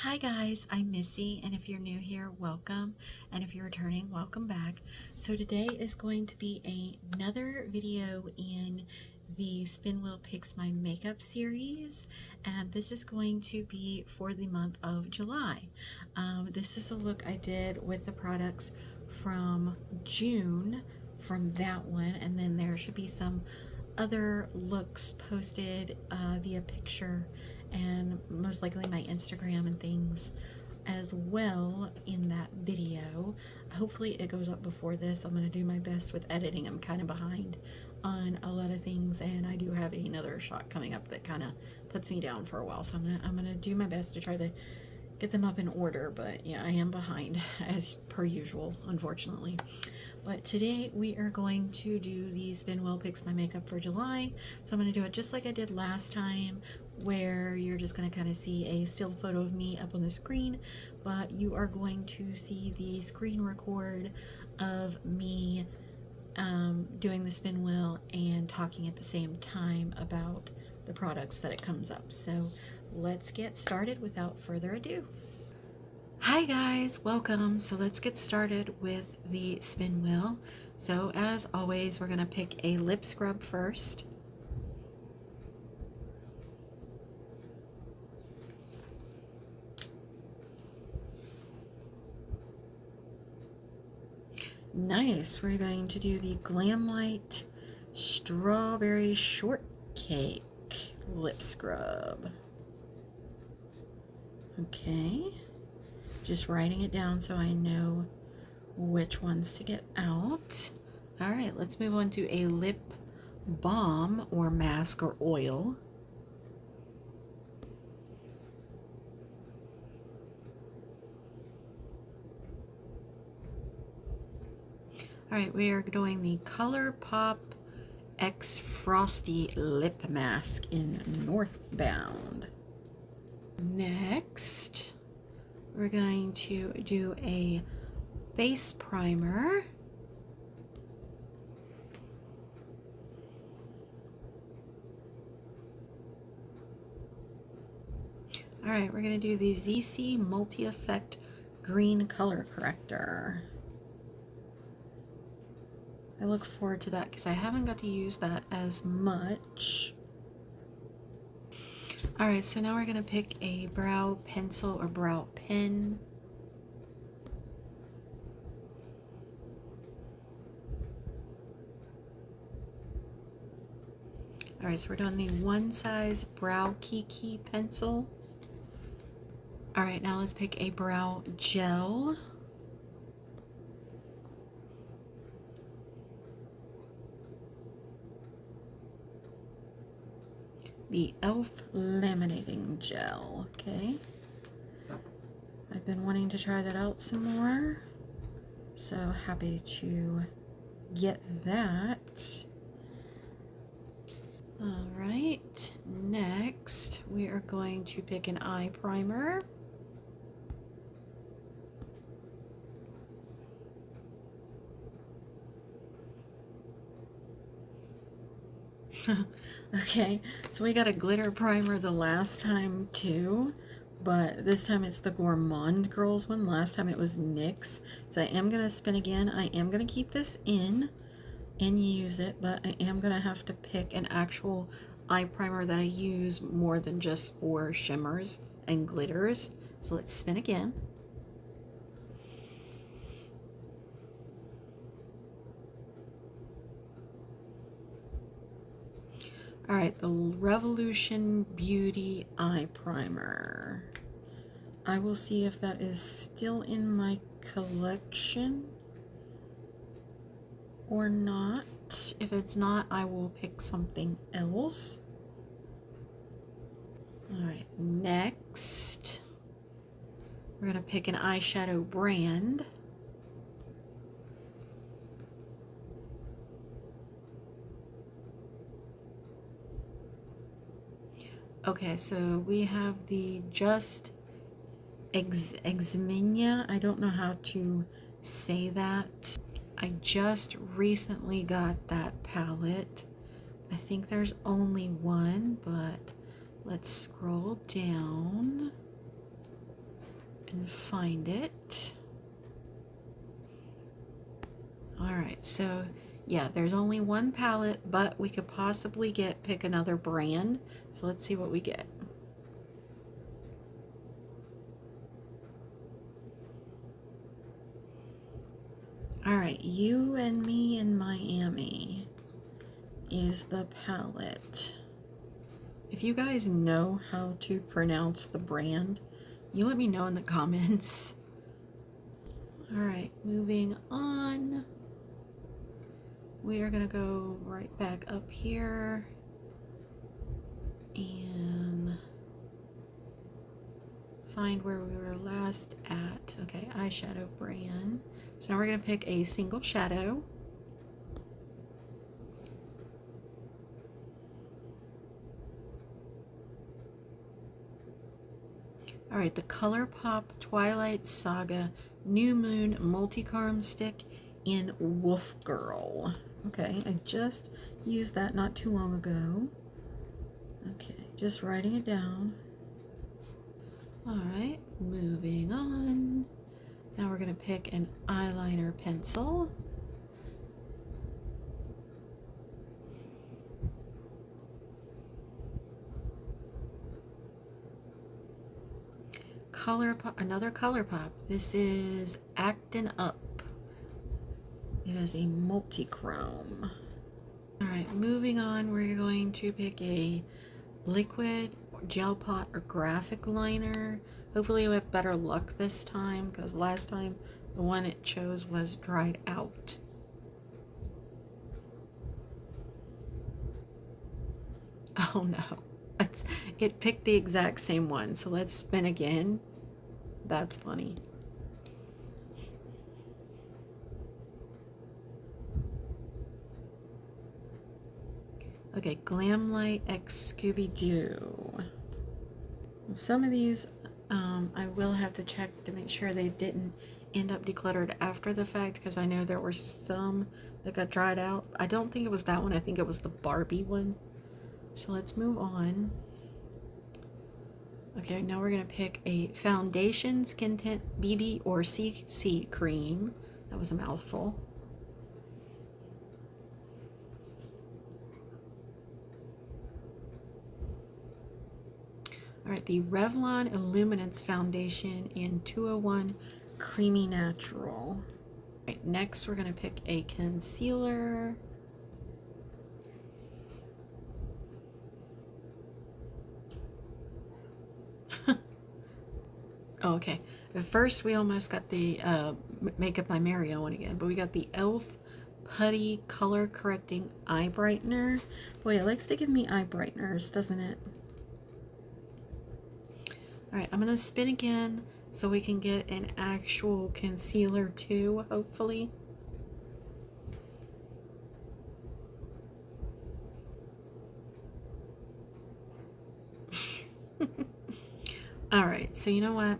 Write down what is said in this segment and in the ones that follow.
Hi guys, I'm Missy, and if you're new here, welcome, and if you're returning, welcome back. So today is going to be another video in the Spin Wheel Picks My Makeup series, and this is going to be for the month of July. This is a look I did with the products from June from that one, and then there should be some other looks posted via picture and most likely my Instagram and things as well in that video. Hopefully it goes up before this. I'm going to do my best with editing. I'm kind of behind on a lot of things, and I do have another shot coming up that kind of puts me down for a while, so I'm gonna do my best to try to get them up in order, but yeah, I am behind as per usual, unfortunately. But today we are going to do the Spin Wheel Picks My Makeup for July. So I'm going to do it just like I did last time, where you're just going to kind of see a still photo of me up on the screen, but you are going to see the screen record of me doing the spin wheel and talking at the same time about the products that it comes up. So let's get started without further ado. Hi guys, welcome. So let's get started with the spin wheel. So as always, we're going to pick a lip scrub first. Nice. We're going to do the Glam Lite Strawberry Shortcake lip scrub. Okay. Just writing it down so I know which ones to get out. All right, let's move on to a lip balm or mask or oil. All right, we are doing the ColourPop X Frosty Lip Mask in Northbound. Next, we're going to do a face primer. All right, we're going to do the ZC Multi-Effect Green Color Corrector. I look forward to that because I haven't got to use that as much. Alright, so now we're going to pick a brow pencil or brow pen. Alright, so we're doing the one size Browkiki pencil. Alright, now let's pick a brow gel. The e.l.f. Laminating Gel, okay? I've been wanting to try that out some more, so happy to get that. Alright, next we are going to pick an eye primer. Okay, so we got a glitter primer the last time too, but this time it's the Gourmand Girls one. Last time it was NYX. So I am going to spin again. I am going to keep this in and use it, but I am going to have to pick an actual eye primer that I use more than just for shimmers and glitters. So let's spin again. Alright, the Revolution Beauty Eye Primer. I will see if that is still in my collection or not. If it's not, I will pick something else. Alright, next, we're going to pick an eyeshadow brand. Okay, so we have the Just Ximenia. I don't know how to say that. I just recently got that palette. I think there's only one, but let's scroll down. and find it. Alright, so yeah, there's only one palette, but we could possibly pick another brand. So let's see what we get. Alright, You and Me in Miami is the palette. If you guys know how to pronounce the brand, you let me know in the comments. Alright, moving on. We are going to go right back up here and find where we were last at. Okay, eyeshadow brand. So now we're going to pick a single shadow. Alright, the ColourPop Twilight Saga New Moon Multichrome Stick in Wolf Girl. Okay, I just used that not too long ago. Okay, just writing it down. Alright, moving on. Now we're going to pick an eyeliner pencil. ColourPop, another ColourPop. This is Actin Up. It is a multi-chrome. Alright, moving on, we're going to pick a liquid, gel pot, or graphic liner. Hopefully we have better luck this time, because last time the one it chose was dried out. Oh no, it picked the exact same one, so let's spin again. That's funny. Okay, Glam Lite X Scooby Doo. Some of these I will have to check to make sure they didn't end up decluttered after the fact, because I know there were some that got dried out. I don't think it was that one. I think it was the Barbie one. So let's move on. Okay, now we're going to pick a foundation, skin tint, BB, or CC cream. That was a mouthful. Alright, the Revlon Illuminance Foundation in 201 Creamy Natural. Alright, next we're going to pick a concealer. Oh, okay. At first we almost got the Makeup by Mario one again, but we got the e.l.f. Putty Color Correcting Eye Brightener. Boy, it likes to give me eye brighteners, doesn't it? Alright, I'm going to spin again so we can get an actual concealer too, hopefully. Alright, so you know what?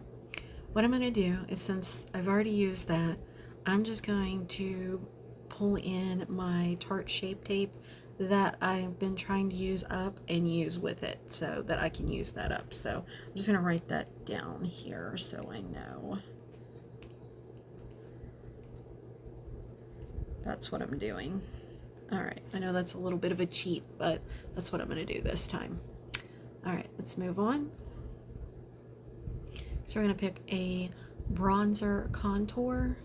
What I'm going to do is, since I've already used that, I'm just going to pull in my Tarte Shape Tape that I've been trying to use up and use with it so that I can use that up. So I'm just going to write that down here so I know. That's what I'm doing. Alright, I know that's a little bit of a cheat, but that's what I'm going to do this time. Alright, let's move on. So we're going to pick a bronzer contour.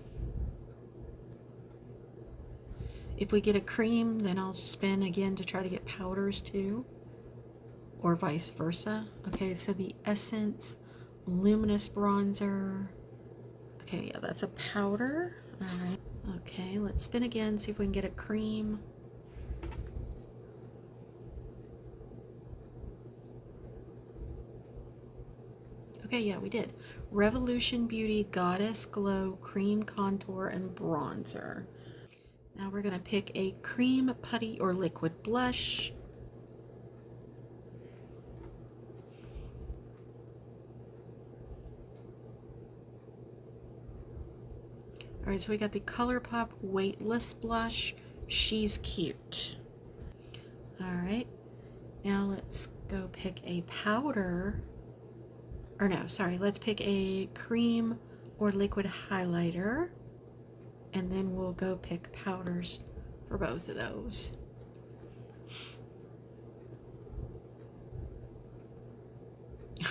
If we get a cream, then I'll spin again to try to get powders too, or vice versa. Okay, so the Essence Luminous bronzer. Okay, yeah, that's a powder. All right. Okay, let's spin again, see if we can get a cream. Okay, yeah, we did. Revolution Beauty Goddess Glow Cream Contour and Bronzer. Now we're going to pick a cream, putty, or liquid blush. Alright, so we got the ColourPop Weightless blush. She's cute. Alright, now let's go pick a powder. or no, sorry, let's pick a cream or liquid highlighter, and then we'll go pick powders for both of those.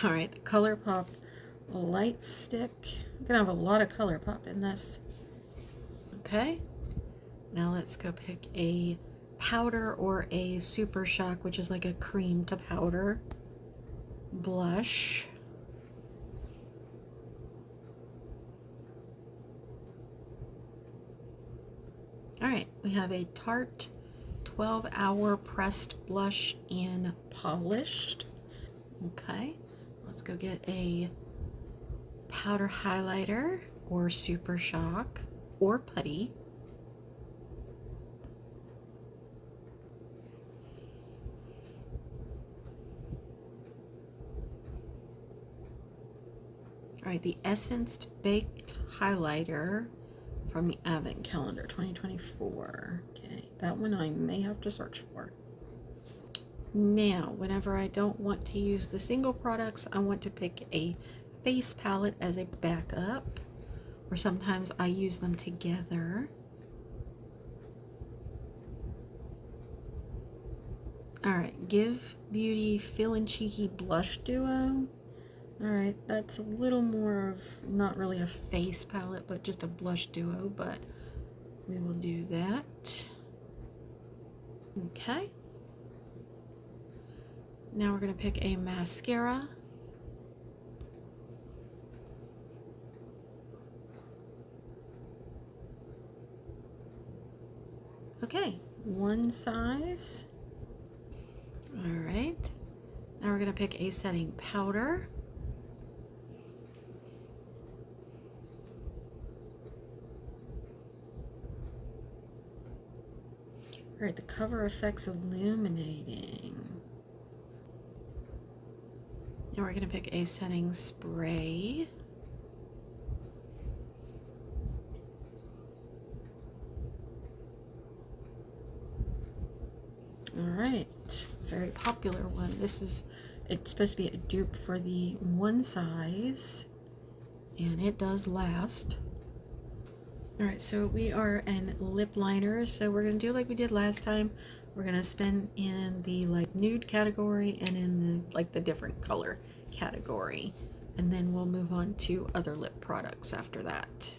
All right, the ColourPop light stick. I'm gonna have a lot of ColourPop in this. Okay, now let's go pick a powder or a Super Shock, which is like a cream to powder blush. All right, we have a Tarte 12-hour pressed blush in polished. Okay, let's go get a powder highlighter or Super Shock or putty. All right, the Essenced Baked Highlighter from the Advent Calendar 2024. Okay, that one I may have to search for. Now, whenever I don't want to use the single products, I want to pick a face palette as a backup, or sometimes I use them together. All right, Give Beauty Feelin Cheeky Blush Duo. All right, that's a little more of, not really a face palette, but just a blush duo, but we will do that. Okay. Now we're going to pick a mascara. Okay, one size. All right. Now we're going to pick a setting powder. All right, the Cover FX Illuminating. Now we're going to pick a setting spray. All right, very popular one. It's supposed to be a dupe for the one size, and it does last. All right, so we are in lip liners. So we're gonna do like we did last time. We're gonna spin in the like nude category and in the like the different color category, and then we'll move on to other lip products after that.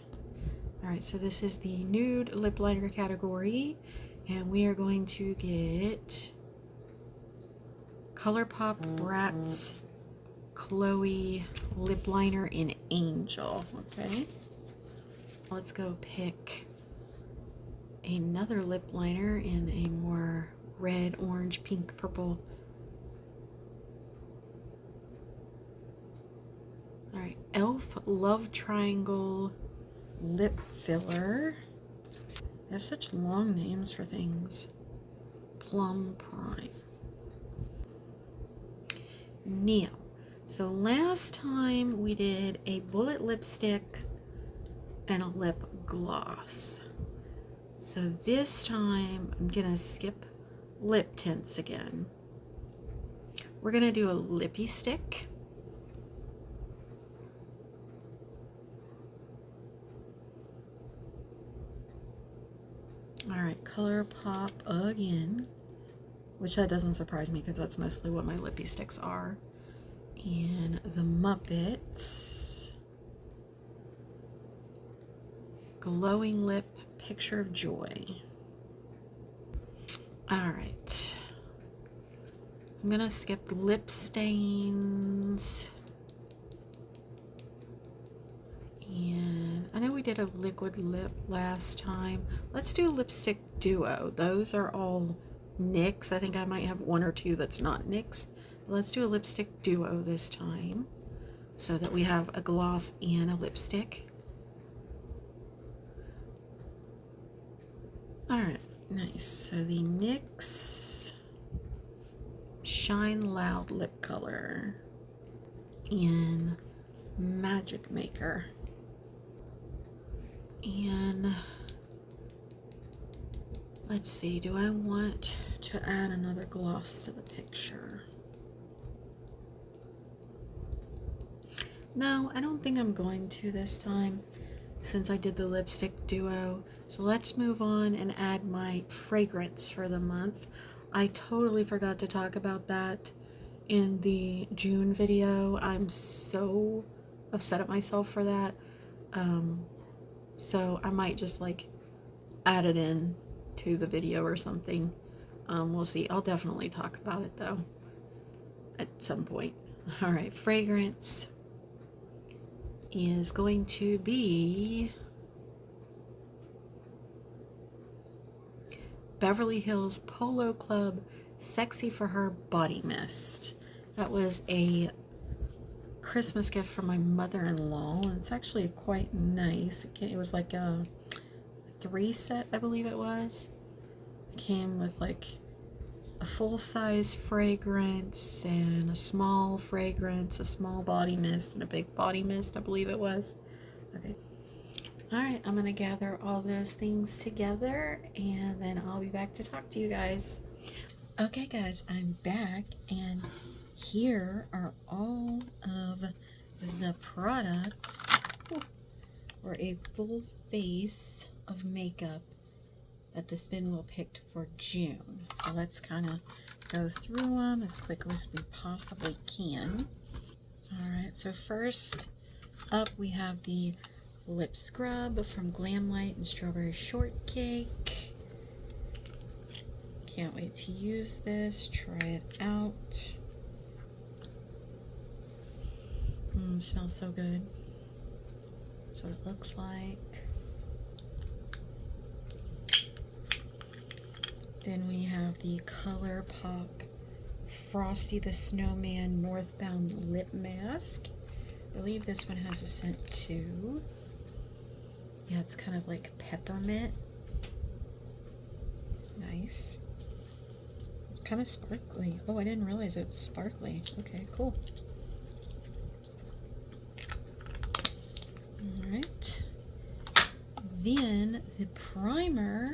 All right, so this is the nude lip liner category, and we are going to get ColourPop Bratz Chloe lip liner in Angel. Okay. Let's go pick another lip liner in a more red, orange, pink, purple. All right, e.l.f. Love Triangle lip filler. They have such long names for things. Plum Prime. Now, so last time we did a bullet lipstick and a lip gloss. So this time I'm gonna skip lip tints again. We're gonna do a lippy stick. All right, ColourPop again, which that doesn't surprise me because that's mostly what my lippy sticks are. And the Muppets Glowing Lip Picture of Joy. All right, I'm gonna skip lip stains, and I know we did a liquid lip last time. Let's do a lipstick duo. Those are all NYX. I think I might have one or two that's not NYX. Let's do a lipstick duo this time so that we have a gloss and a lipstick. Alright, nice. So the NYX Shine Loud lip color in Magic Maker. And let's see, do I want to add another gloss to the picture? No, I don't think I'm going to this time since I did the lipstick duo. So let's move on and add my fragrance for the month. I totally forgot to talk about that in the June video. I'm so upset at myself for that. So I might just like add it in to the video or something. We'll see. I'll definitely talk about it though at some point. All right, fragrance is going to be Beverly Hills Polo Club Sexy for Her Body Mist. That was a Christmas gift from my mother-in-law, and it's actually quite nice. It was like a 3 set, I believe it was. It came with like a full-size fragrance and a small fragrance, a small body mist, and a big body mist, I believe it was. Okay. Alright, I'm going to gather all those things together, and then I'll be back to talk to you guys. Okay guys, I'm back, and here are all of the products for a full face of makeup that the spin wheel picked for June. So let's kind of go through them as quickly as we possibly can. Alright, so first up we have the lip scrub from Glam Lite and Strawberry Shortcake. Can't wait to use this. Try it out. Smells so good. That's what it looks like. Then we have the ColourPop Frosty the Snowman Northbound Lip Mask. I believe this one has a scent too. Yeah, it's kind of like peppermint. Nice. Kind of sparkly. Oh, I didn't realize it's sparkly. Okay, cool. Alright. Then the primer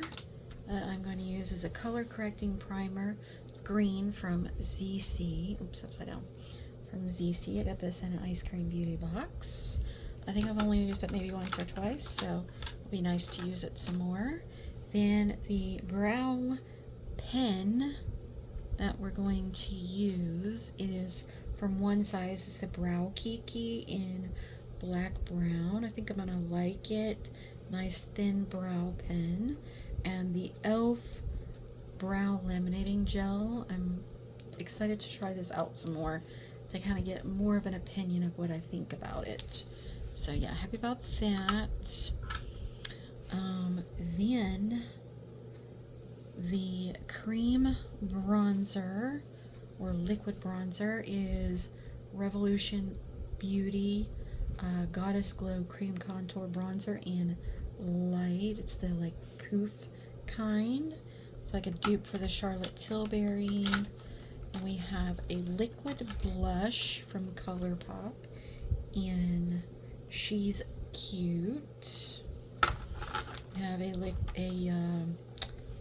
that I'm going to use is a color correcting primer. It's green from ZC. Oops, upside down. From ZC. I got this in an Ice Cream Beauty box. I think I've only used it maybe once or twice, so it'll be nice to use it some more. Then the brow pen that we're going to use is from One Size. It's the Browkiki in black brown. I think I'm gonna like it. Nice thin brow pen. And the e.l.f. brow laminating gel. I'm excited to try this out some more to kind of get more of an opinion of what I think about it. So yeah, happy about that. Then the cream bronzer or liquid bronzer is Revolution Beauty Goddess Glow Cream Contour Bronzer in Light. It's the like poof kind. It's like a dupe for the Charlotte Tilbury. And we have a liquid blush from ColourPop in She's Cute. We have a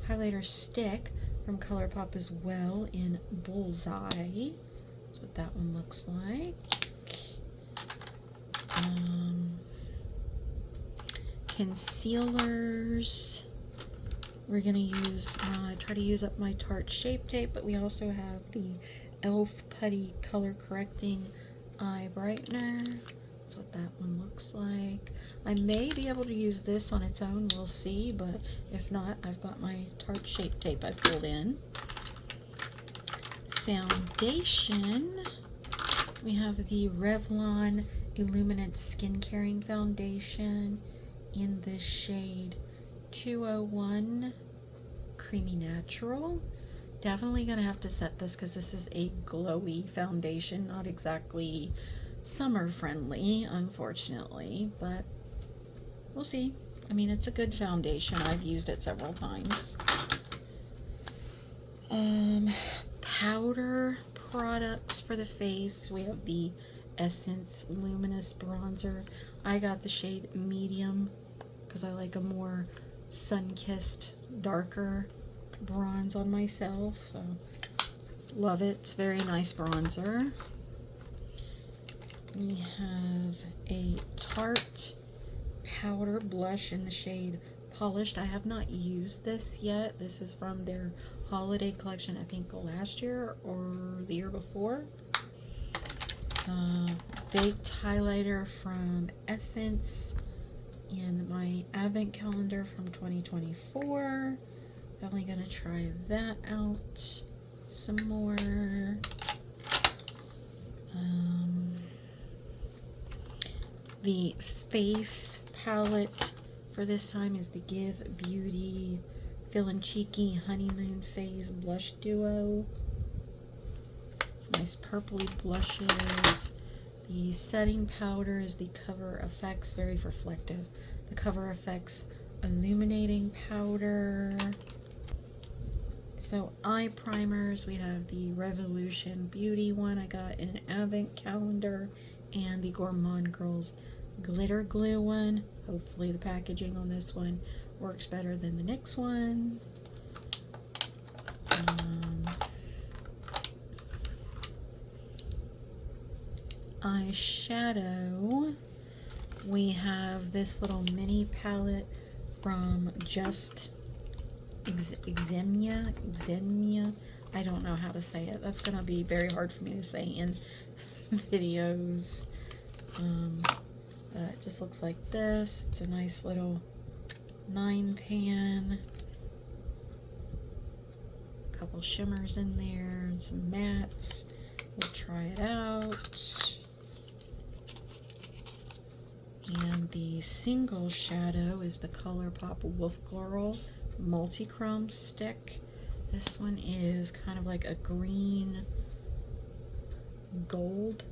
highlighter stick from ColourPop as well in Bullseye. That's what that one looks like. Concealers. We're gonna use try to use up my Tarte Shape Tape, but we also have the e.l.f. Putty Color Correcting Eye Brightener. That's what that one looks like. I may be able to use this on its own, we'll see, but if not, I've got my Tarte Shape Tape I pulled in. Foundation. We have the Revlon Illuminance Skin Caring Foundation in the shade 201 Creamy Natural. Definitely gonna have to set this because this is a glowy foundation, not exactly summer friendly, unfortunately, but we'll see. I mean, it's a good foundation. I've used it several times. Powder products for the face. We have the Essence Luminous Bronzer. I got the shade Medium because I like a more sun-kissed, darker bronze on myself, so love it. It's a very nice bronzer. We have a Tarte powder blush in the shade Polished. I have not used this yet. This is from their holiday collection, I think last year or the year before. Baked highlighter from Essence in my advent calendar from 2024. Definitely gonna try that out some more. The face palette for this time is the Give Beauty Feelin Cheeky Honeymoon Phase Blush Duo. Nice purpley blushes. The setting powder is the Cover FX, very reflective. The Cover FX Illuminating Powder. So eye primers, we have the Revolution Beauty one I got in an advent calendar, and the Gourmand Girls Glitter Glue one. Hopefully the packaging on this one works better than the NYX one. Eyeshadow, we have this little mini palette from Ximenia. I don't know how to say it. That's gonna be very hard for me to say in videos. It just looks like this. It's a nice little 9-pan. Couple shimmers in there and some mattes. We'll try it out. And the single shadow is the ColourPop Wolf Girl Multichrome stick. This one is kind of like a green gold.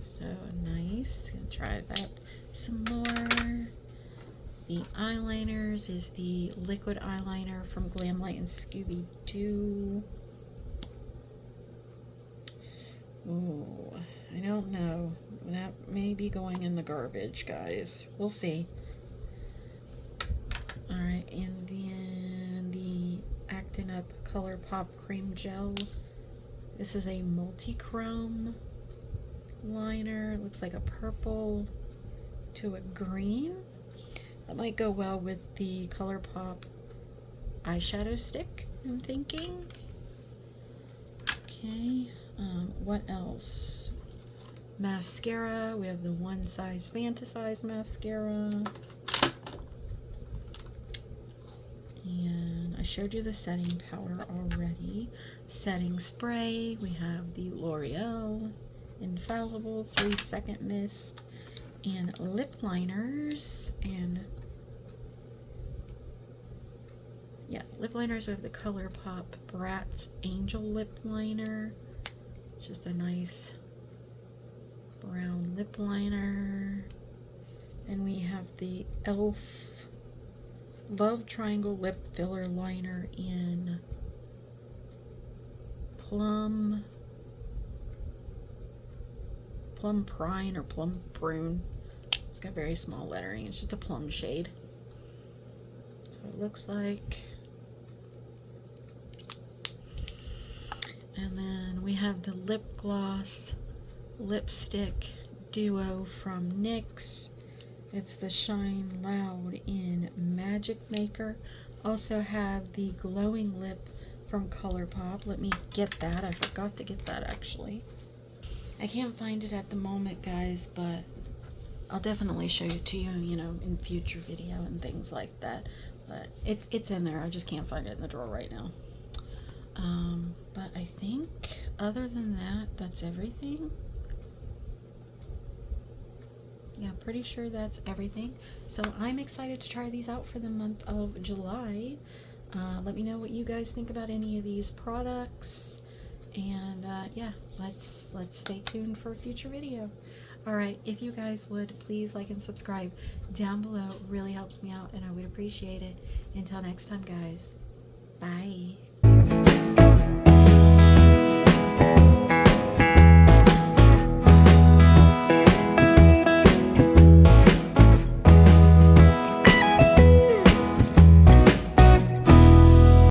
So nice. Gonna try that some more. The eyeliners is the liquid eyeliner from Glam, Lite, and Scooby Doo. Ooh, I don't know. That may be going in the garbage, guys. We'll see. Alright, and then the Actin Up ColourPop Cream Gel. This is a multi-chrome liner. It looks like a purple to a green. That might go well with the ColourPop eyeshadow stick, I'm thinking. Okay, what else? Mascara, we have the One Size FANTASIZE mascara. And I showed you the setting powder already. Setting spray, we have the L'Oreal Infallible 3-second mist, and lip liners. And yeah, lip liners, we have the ColourPop Bratz Angel Lip Liner. Just a nice brown lip liner. And we have the e.l.f. Love Triangle Lip Filler Liner in Plum Prine or Plum Prune. It's got very small lettering. It's just a plum shade. So it looks like. And then we have the lip gloss lipstick duo from NYX. It's the Shine Loud in Magic Maker. Also have the glowing lip from ColourPop. Let me get that. I forgot to get that actually. I can't find it at the moment, guys, but I'll definitely show it to you, you know, in future video and things like that. But it's in there. I just can't find it in the drawer right now. But I think other than that, that's everything. Yeah, pretty sure that's everything. So I'm excited to try these out for the month of July. Let me know what you guys think about any of these products. And yeah, let's stay tuned for a future video. Alright, if you guys would please like and subscribe down below, it really helps me out and I would appreciate it. Until next time, guys, bye.